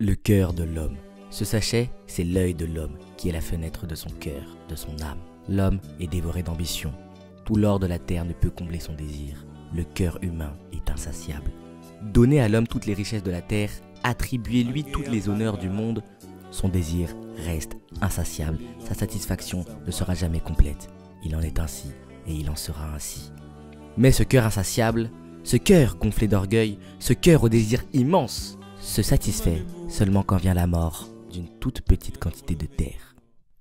Le cœur de l'homme. Ce sachet, c'est l'œil de l'homme qui est la fenêtre de son cœur, de son âme. L'homme est dévoré d'ambition. Tout l'or de la terre ne peut combler son désir. Le cœur humain est insatiable. Donner à l'homme toutes les richesses de la terre, attribuer-lui tous les honneurs du monde, son désir reste insatiable. Sa satisfaction ne sera jamais complète. Il en est ainsi et il en sera ainsi. Mais ce cœur insatiable, ce cœur gonflé d'orgueil, ce cœur au désir immense, se satisfait seulement quand vient la mort d'une toute petite quantité de terre.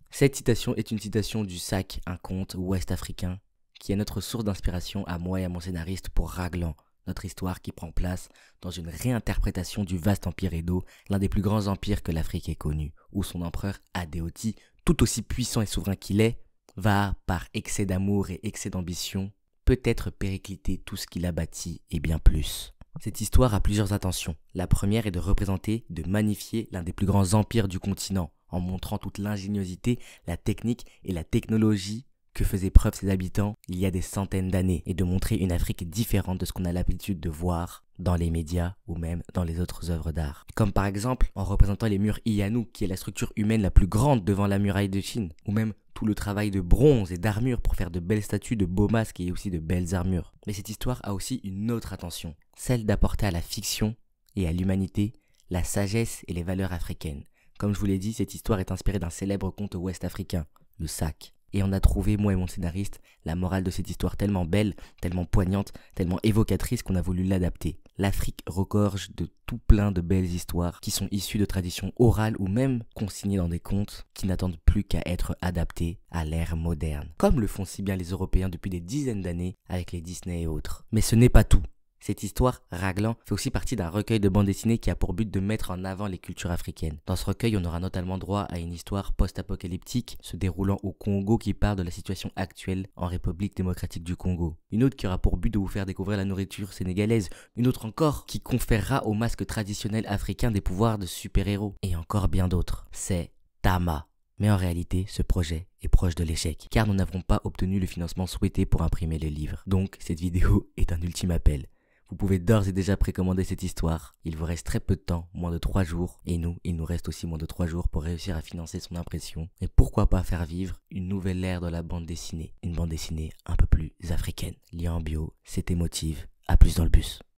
Cette citation est une citation du Sac, un conte ouest-africain, qui est notre source d'inspiration à moi et à mon scénariste pour Raglan, notre histoire qui prend place dans une réinterprétation du vaste empire Edo, l'un des plus grands empires que l'Afrique ait connu, où son empereur Adéoti, tout aussi puissant et souverain qu'il est, va, par excès d'amour et excès d'ambition, peut-être péricliter tout ce qu'il a bâti et bien plus. Cette histoire a plusieurs intentions. La première est de représenter, de magnifier l'un des plus grands empires du continent, en montrant toute l'ingéniosité, la technique et la technologie que faisaient preuve ses habitants il y a des centaines d'années, et de montrer une Afrique différente de ce qu'on a l'habitude de voir dans les médias ou même dans les autres œuvres d'art. Comme par exemple en représentant les murs Iyanu, qui est la structure humaine la plus grande devant la muraille de Chine, ou même tout le travail de bronze et d'armure pour faire de belles statues, de beaux masques et aussi de belles armures. Mais cette histoire a aussi une autre intention, celle d'apporter à la fiction et à l'humanité la sagesse et les valeurs africaines. Comme je vous l'ai dit, cette histoire est inspirée d'un célèbre conte ouest-africain, le Sac. Et on a trouvé, moi et mon scénariste, la morale de cette histoire tellement belle, tellement poignante, tellement évocatrice qu'on a voulu l'adapter. L'Afrique regorge de tout plein de belles histoires qui sont issues de traditions orales ou même consignées dans des contes qui n'attendent plus qu'à être adaptées à l'ère moderne. Comme le font si bien les Européens depuis des dizaines d'années avec les Disney et autres. Mais ce n'est pas tout. Cette histoire, Raglan, fait aussi partie d'un recueil de bandes dessinées qui a pour but de mettre en avant les cultures africaines. Dans ce recueil, on aura notamment droit à une histoire post-apocalyptique se déroulant au Congo qui part de la situation actuelle en République démocratique du Congo. Une autre qui aura pour but de vous faire découvrir la nourriture sénégalaise. Une autre encore qui conférera au masque traditionnel africain des pouvoirs de super-héros. Et encore bien d'autres. C'est Tama. Mais en réalité, ce projet est proche de l'échec, car nous n'avons pas obtenu le financement souhaité pour imprimer les livres. Donc, cette vidéo est un ultime appel. Vous pouvez d'ores et déjà précommander cette histoire. Il vous reste très peu de temps, moins de 3 jours. Et il nous reste aussi moins de 3 jours pour réussir à financer son impression. Et pourquoi pas faire vivre une nouvelle ère dans la bande dessinée. Une bande dessinée un peu plus africaine. Lien en bio, c'est émotive. À plus dans le bus.